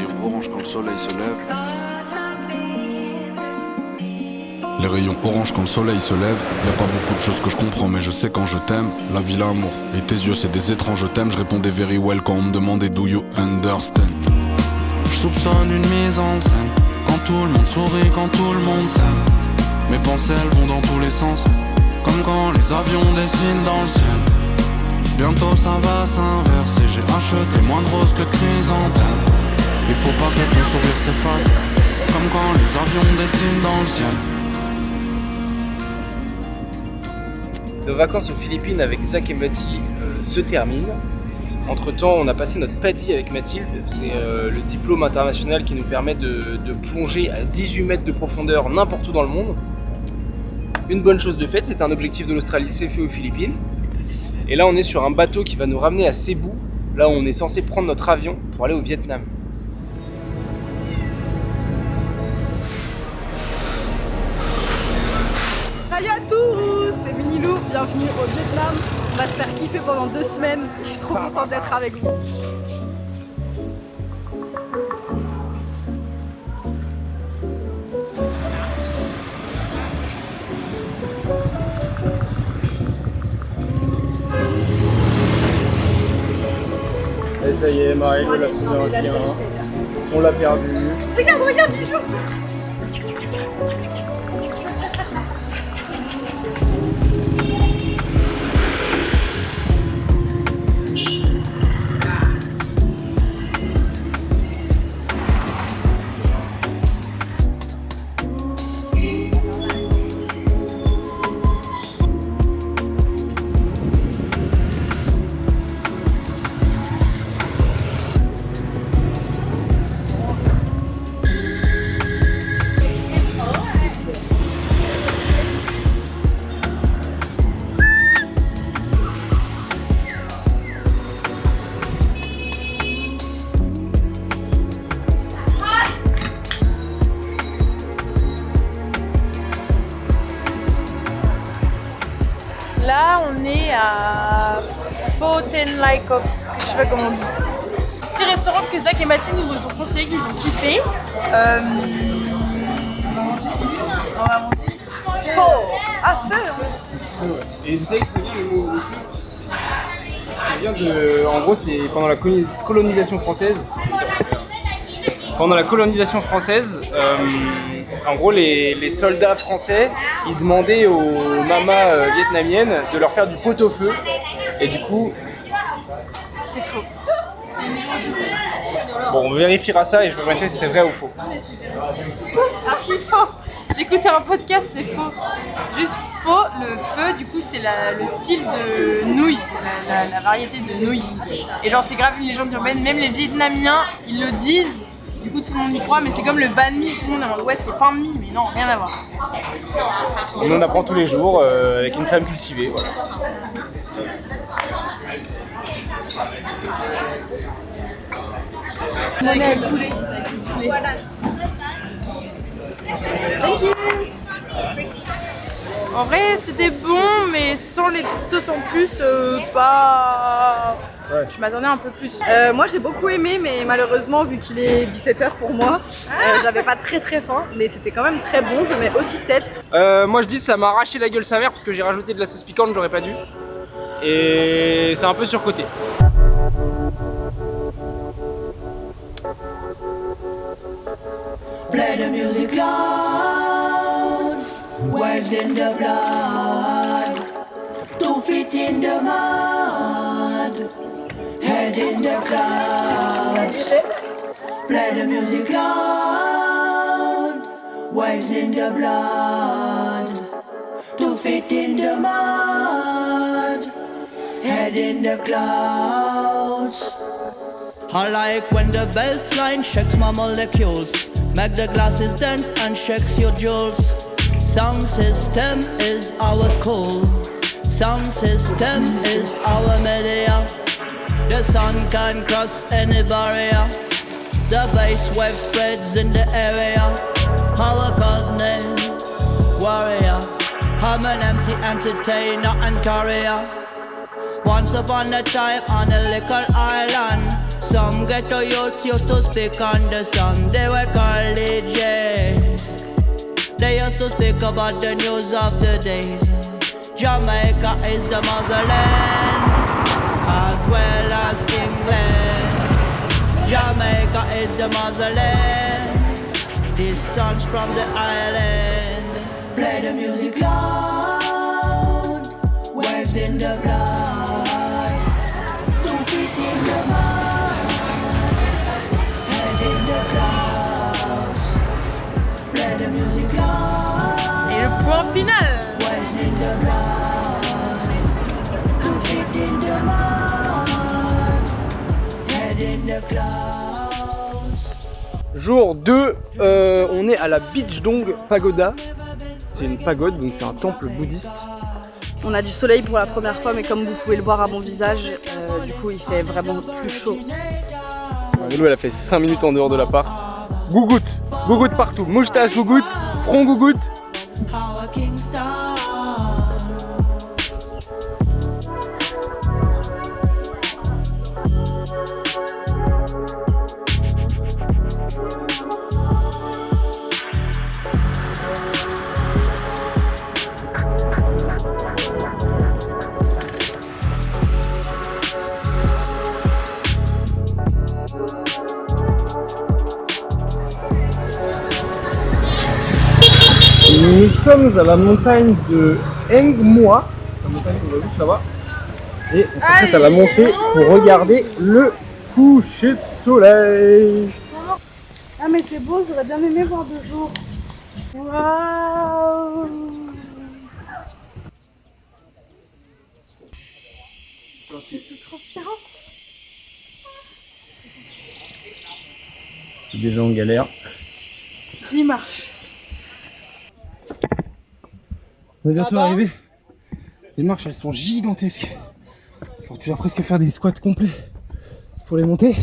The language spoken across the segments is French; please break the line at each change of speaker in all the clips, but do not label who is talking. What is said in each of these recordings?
rayons orange quand le soleil se lève. Les rayons orange quand le soleil se lève. Y a pas beaucoup de choses que je comprends, mais je sais quand je t'aime. La vie, l'amour et tes yeux, c'est des étranges je t'aime. Je répondais very well quand on me demandait do you understand. Je soupçonne une mise en scène. Quand tout le monde sourit, quand tout le monde s'aime. Mes pensées elles vont dans tous les sens. Comme quand les avions dessinent dans le ciel. Bientôt ça va s'inverser. J'ai acheté moins de roses que de chrysanthèmes. Il faut pas que ton sourire s'efface. Comme quand les avions dessinent dans le ciel.
Nos vacances aux Philippines avec Zach et Mati se terminent. Entre temps, on a passé notre PADI avec Mathilde. C'est le diplôme international qui nous permet de plonger à 18 mètres de profondeur n'importe où dans le monde. Une bonne chose de faite, c'est un objectif de l'Australie, c'est fait aux Philippines. Et là, on est sur un bateau qui va nous ramener à Cebu. Là, on est censé prendre notre avion pour aller au Vietnam.
Salut à tous, c'est Minilou, bienvenue au Vietnam. On va se faire kiffer pendant 2 semaines. Je suis trop contente d'être avec vous.
Et ça y est, Marie-Lo l'a trouvé un chien. On l'a perdu.
Regarde, il joue. Là, on est à Pho Tan Lai Kok, je sais pas comment on dit. Petit restaurant que Zach et Mathilde nous ont conseillé, qu'ils ont kiffé. On va manger. Pho à feu.
Et vous savez que ça vient le mot feu. Ça vient de. En gros, c'est pendant la colonisation française. Pendant la colonisation française, en gros, les soldats français, ils demandaient aux mamas vietnamiennes de leur faire du pot-au-feu. Et du coup,
C'est faux.
bon, on vérifiera ça et je vais remettre si c'est vrai ou faux.
Archi faux. J'écoutais un podcast, c'est faux. Juste faux, le feu, du coup, c'est le style de nouilles, c'est la variété de nouilles. Et genre, c'est grave une légende urbaine. Même les Vietnamiens, ils le disent. Du coup, tout le monde y croit, mais c'est comme le banh mi. Tout le monde est en mode ouais, c'est pain de mie, mais non, rien à voir.
On en apprend tous les jours avec une femme cultivée. Voilà.
En vrai, c'était bon, mais sans les petites sauces en plus, pas.
Ouais.
Je m'attendais un peu plus. Moi j'ai beaucoup aimé, mais malheureusement vu qu'il est 17h pour moi, j'avais pas très faim, mais c'était quand même très bon, je mets aussi 7.
Moi je dis ça m'a arraché la gueule sa mère parce que j'ai rajouté de la sauce piquante, j'aurais pas dû. Et c'est un peu surcoté.
Play the music loud, waves in the blood, 2 feet in the mud, head in the clouds. Play the music loud, waves in the blood, 2 feet in the mud, head in the clouds. I like when the bass line shakes my molecules, make the glasses dance and shakes your jewels. Sound system is our school, sound system is our media. The sun can cross any barrier, the bass wave spreads in the area. Our code name, warrior, I'm an MC, entertainer and courier. Once upon a time on a little island, Some ghetto youth used to speak on the sun. They were colleges. They used to speak about the news of the days. Jamaica is the motherland, as well as England. Jamaica is the motherland. These songs from the island. Play the music loud. Waves in the blood. 2 feet in the mud. Head in the clouds. Play the music loud.
Et le point final.
Waves in the blood. 2 feet in the mud. Head in the clouds.
Jour 2, on est à la Beach Dong Pagoda. C'est une pagode, donc c'est un temple bouddhiste.
On a du soleil pour la première fois, mais comme vous pouvez le voir à mon visage, du coup il fait vraiment plus chaud.
Lou, elle a fait 5 minutes en dehors de l'appart. Gougoute, gougoute partout, moustache gougoute, front gougoute.
How a king star.
Nous sommes à la montagne de Hengmoa, la montagne qu'on voit juste là-bas. Et on s'apprête à la monter pour regarder le coucher de soleil.
Ah mais c'est beau, j'aurais bien aimé voir de jour. Waouh. C'est trop bien.
C'est déjà en galère.
10 marches.
On est bientôt arrivé. Les marches elles sont gigantesques. Genre, tu vas presque faire des squats complets pour les monter.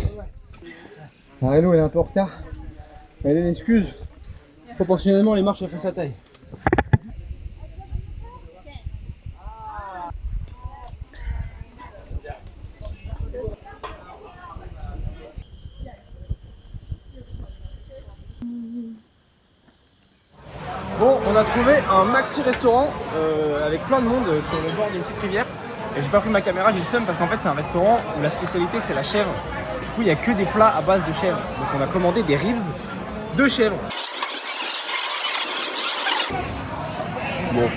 Hello elle est un peu en retard. Elle a une excuse. Proportionnellement les marches elles font sa taille. Bon, on a trouvé un maxi restaurant avec plein de monde sur le bord d'une petite rivière. Et j'ai pas pris ma caméra, j'ai le seum parce qu'en fait c'est un restaurant où la spécialité c'est la chèvre. Du coup il n'y a que des plats à base de chèvre. Donc on a commandé des ribs de chèvre. Bon,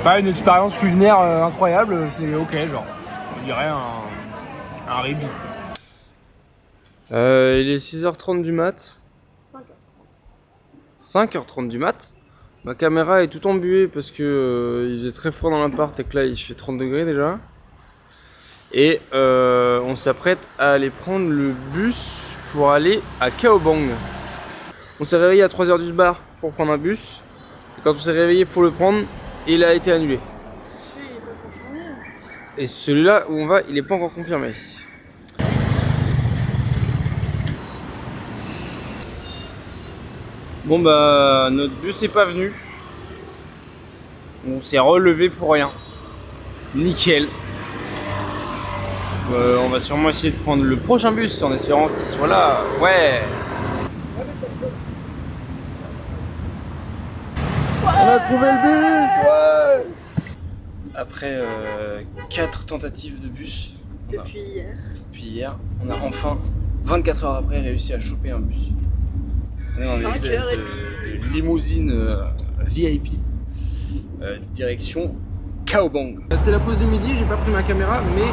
pas une expérience culinaire incroyable, c'est ok genre. On dirait un rib. Il est 6h30 du mat. 5h30 du mat. Ma caméra est tout embuée parce que il faisait très froid dans l'appart et que là il fait 30 degrés déjà. Et on s'apprête à aller prendre le bus pour aller à Kaobang. On s'est réveillé à 3h du bar pour prendre un bus. Et quand on s'est réveillé pour le prendre, il a été annulé. Et celui-là où on va, il n'est pas encore confirmé. Bon bah notre bus est pas venu. On s'est relevé pour rien. Nickel. On va sûrement essayer de prendre le prochain bus en espérant qu'il soit là. Ouais. On a trouvé le bus. Ouais. Après 4 tentatives de bus. Depuis hier, on a enfin 24 heures après réussi à choper un bus. On est dans une espèce de limousine VIP direction Kaobang. C'est la pause de midi, j'ai pas pris ma caméra mais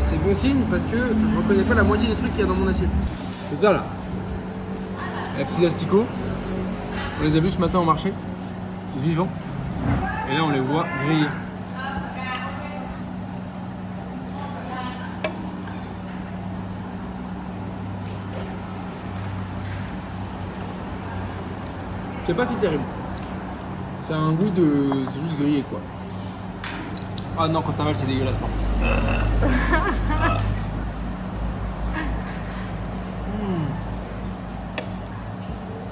c'est bon signe parce que je reconnais pas la moitié des trucs qu'il y a dans mon assiette. C'est ça là. Les petits asticots, on les a vus ce matin au marché, vivants. Et là on les voit grillés. C'est pas si terrible. C'est un goût de... c'est juste grillé quoi. Ah non, quand t'avales c'est dégueulasse non.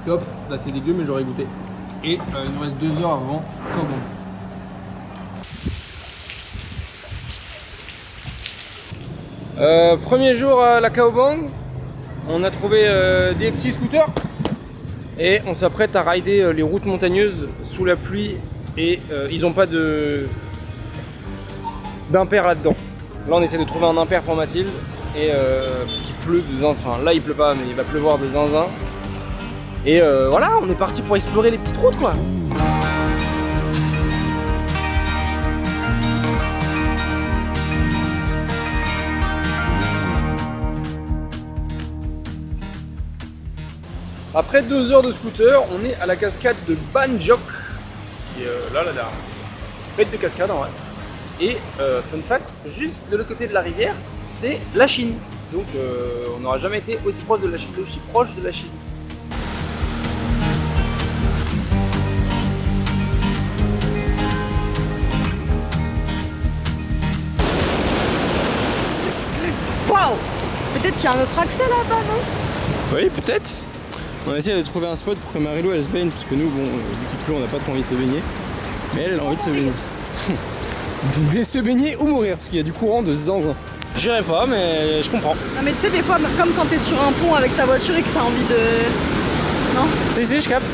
Top, là c'est dégueu mais j'aurais goûté. Et il nous reste 2 heures avant Kaobang. Premier jour à la Kaobang, on a trouvé des petits scooters et on s'apprête à rider les routes montagneuses sous la pluie et ils n'ont pas d'impair là-dedans. Là on essaie de trouver un impair pour Mathilde et parce qu'il pleut de zinzin, enfin là il pleut pas mais il va pleuvoir de zinzin. Et voilà, on est parti pour explorer les petites routes quoi. Après 2 heures de scooter, on est à la cascade de Ban Giok, qui est là derrière. Bête de cascade en vrai. Et fun fact, juste de l'autre côté de la rivière, c'est la Chine. Donc on n'aura jamais été aussi proche de la Chine, aussi proche de la Chine.
Waouh! Peut-être qu'il y a un autre accès là-bas, non?
Oui, peut-être. On essaie de trouver un spot pour que Marilou elle se baigne, parce que nous, bon, vu qu'il pleut, on n'a pas trop envie de se baigner. Mais elle a envie de se baigner. Mais se baigner ou mourir, parce qu'il y a du courant de zinzin. J'irai pas, mais je comprends.
Non mais tu sais, des fois, comme quand t'es sur un pont avec ta voiture et que t'as envie de... Non?
Si, je capte.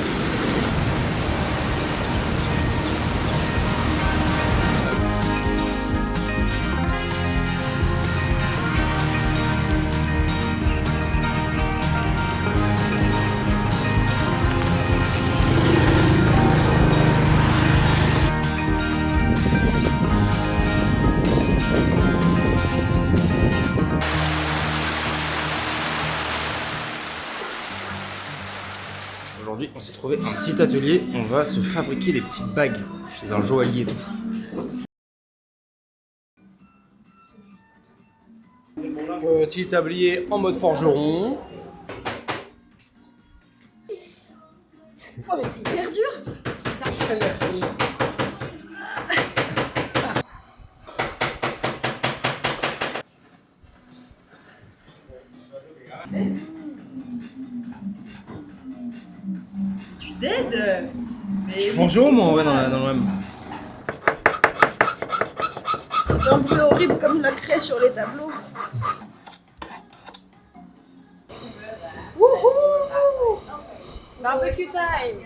Aujourd'hui, on s'est trouvé un petit atelier. On va se fabriquer des petites bagues chez un joaillier et tout. Petit tablier en mode forgeron.
Oh mais c'est hyper dur! Tu t'aides?
Je suis forgeron moi en vrai dans le même.
C'est un peu horrible comme la craie sur les tableaux. Wouhou! Barbecue time!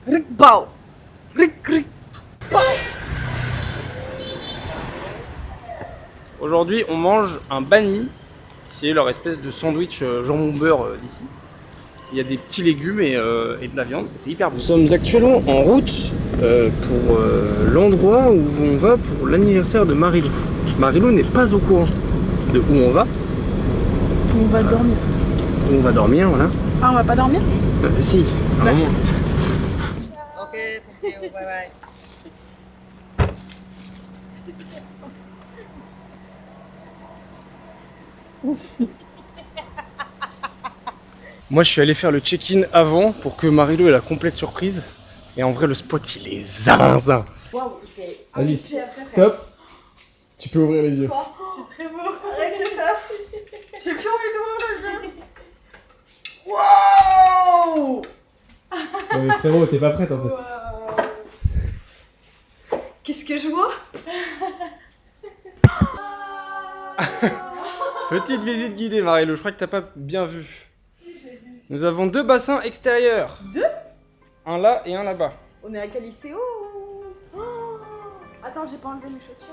Rick Bao! Rick Bao!
Aujourd'hui, on mange un banh mi, qui est leur espèce de sandwich jambon beurre d'ici. Il y a des petits légumes et de la viande, c'est hyper bon. Nous sommes actuellement en route pour l'endroit où on va pour l'anniversaire de Marilou. Marilou n'est pas au courant de où on va.
On va dormir.
Où on va dormir, voilà.
Ah, on va pas dormir?
Si, à un moment.
Ok, thank you, bye bye.
Moi, je suis allé faire le check-in avant pour que Marilou ait la complète surprise. Et en vrai, le spot, il est zinzin.
Waouh, il fait.
Vas-y, stop. Tu peux ouvrir les yeux.
C'est très beau. Arrête, j'ai plus envie d'ouvrir les yeux. Waouh!
Non mais frérot, t'es pas prête en fait.
Qu'est-ce que je vois?
Petite visite guidée, Marilou. Je crois que t'as pas bien vu. Si, j'ai vu. Nous avons 2 bassins extérieurs.
2?
Un là et un là-bas.
On est à Caliceo. Oh. Attends, j'ai pas enlevé mes chaussures.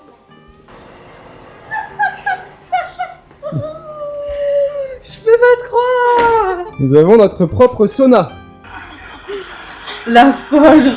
Je peux pas te croire.
Nous avons notre propre sauna.
La folle.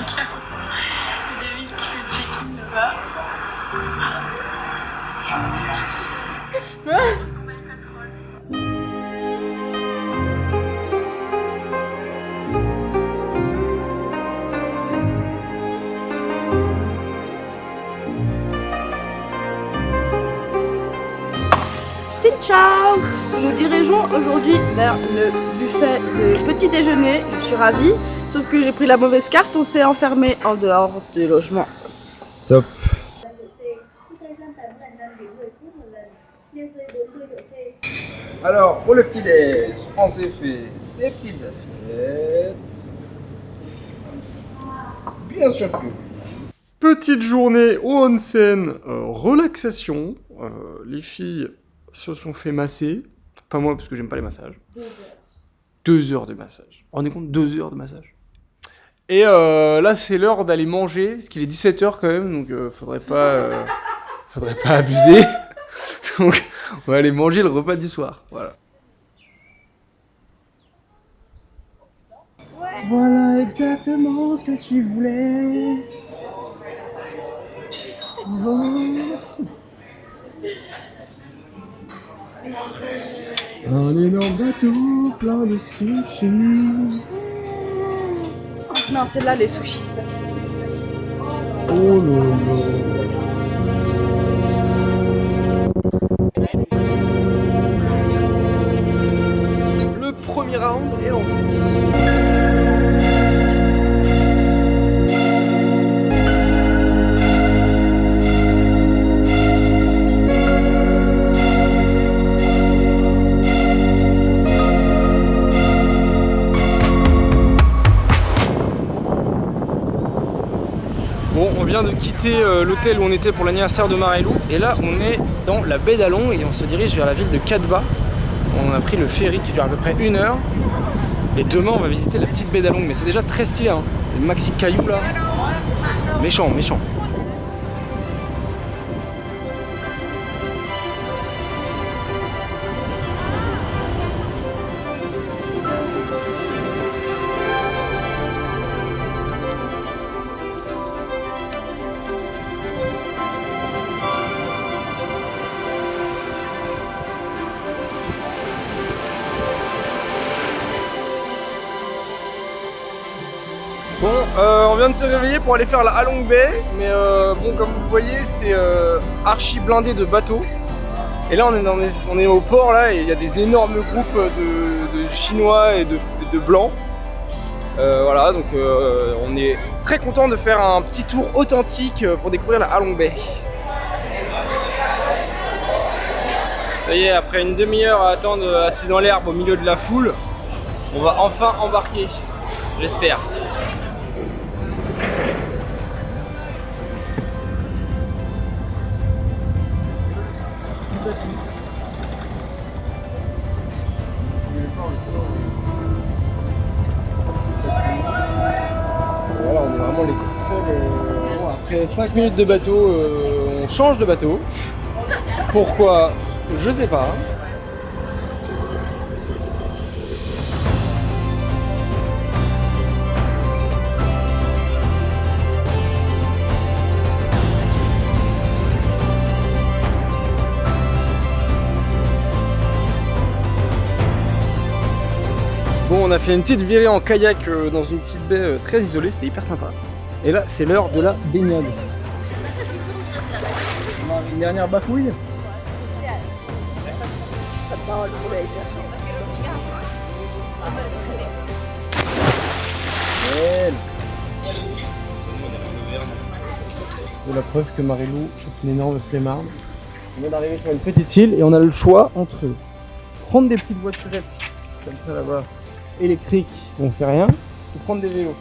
Ciao! Nous nous dirigeons aujourd'hui vers le buffet de petit déjeuner. Je suis ravie, sauf que j'ai pris la mauvaise carte, on s'est enfermé en dehors du logement.
Top.
Alors, pour le petit-déj, on s'est fait des petites assiettes. Bien sûr que oui.
Petite journée au onsen, relaxation. Les filles se sont fait masser. Pas moi, parce que j'aime pas les massages. 2 heures de massage. On est compte 2 heures de massage. Et là, c'est l'heure d'aller manger, parce qu'il est 17h quand même, donc faudrait pas abuser. Donc, on va aller manger le repas du soir. Voilà.
Voilà exactement ce que tu voulais. Un énorme bateau plein de sushis.
Non, c'est là les sushis, ça c'est.
Oh là là.
Le premier round est lancé. Bon, on vient de quitter l'hôtel où on était pour l'anniversaire de Marilou et là on est dans la baie d'Along et on se dirige vers la ville de Kadba. On a pris le ferry qui dure à peu près 1 heure et demain on va visiter la petite baie d'Along, mais c'est déjà très stylé hein. Les maxi cailloux là, méchant, méchant. Bon, on vient de se réveiller pour aller faire la Halong Bay, mais bon, comme vous le voyez, c'est archi blindé de bateaux. Et là, on est au port là, et il y a des énormes groupes de Chinois et de Blancs. Voilà, donc on est très content de faire un petit tour authentique pour découvrir la Halong Bay. Ça y est, après une demi-heure à attendre assis dans l'herbe au milieu de la foule, on va enfin embarquer, j'espère. Voilà, on est vraiment les seuls. Après 5 minutes de bateau, on change de bateau. Pourquoi? Je sais pas. Bon, on a fait une petite virée en kayak dans une petite baie très isolée, c'était hyper sympa. Et là, c'est l'heure de la baignade. On a une dernière bafouille.
C'est la preuve que Marilou est une énorme flemmarde. On vient d'arriver sur une petite île et on a le choix entre prendre des petites voiturettes comme ça là-bas, électriques, où on fait rien, ou prendre des vélos.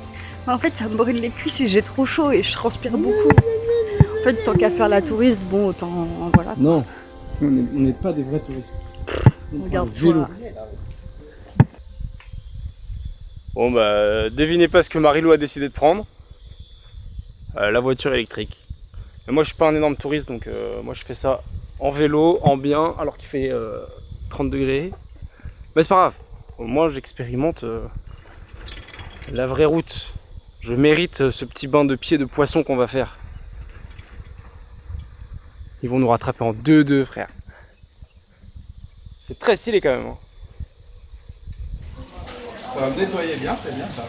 En fait, ça me brûle les cuisses et j'ai trop chaud et je transpire beaucoup. En fait, tant qu'à faire la touriste, bon, autant. Voilà.
Non, on n'est pas des vrais touristes. On
Regarde
prend le vélo.
Bon bah, devinez pas ce que Marilou a décidé de prendre. La voiture électrique. Mais moi je suis pas un énorme touriste, donc moi je fais ça en vélo, en bien, alors qu'il fait 30 degrés. Mais c'est pas grave, au moins j'expérimente la vraie route. Je mérite ce petit bain de pied de poisson qu'on va faire. Ils vont nous rattraper en 2-2 frère. C'est très stylé quand même. Hein.
Ça va me nettoyer bien, c'est bien ça.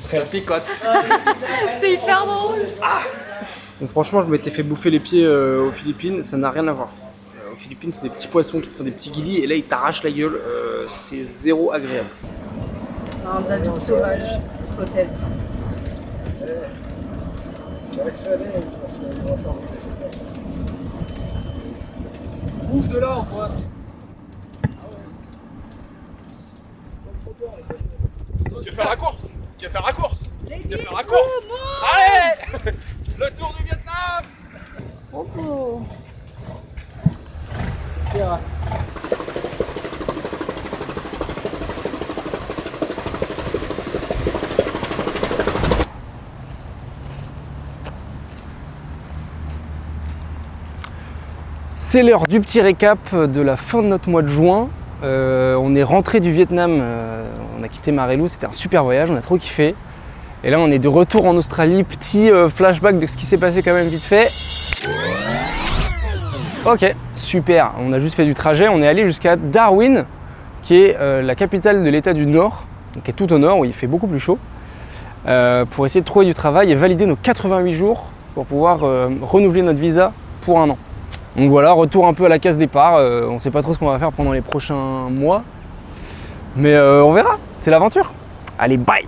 Ça picote.
C'est hyper drôle.
Donc franchement, je m'étais fait bouffer les pieds aux Philippines, ça n'a rien à voir. Aux Philippines, c'est des petits poissons qui te font des petits guilis et là, ils t'arrachent la gueule. C'est zéro agréable.
Un David sauvage, spotted.
Bouffe de là, Antoine. Tu veux faire la course? Tu veux faire la course? Tu veux faire la course? Allez! Le tour du Vietnam!
Oh.
C'est l'heure du petit récap de la fin de notre mois de juin. On est rentré du Vietnam, on a quitté Marelou, c'était un super voyage, on a trop kiffé. Et là on est de retour en Australie, petit flashback de ce qui s'est passé quand même vite fait. Ok, super, on a juste fait du trajet, on est allé jusqu'à Darwin, qui est la capitale de l'état du Nord, donc qui est tout au nord où il fait beaucoup plus chaud, pour essayer de trouver du travail et valider nos 88 jours pour pouvoir renouveler notre visa pour 1 an. Donc voilà, retour un peu à la case départ, on ne sait pas trop ce qu'on va faire pendant les prochains mois, mais on verra, c'est l'aventure. Allez, bye!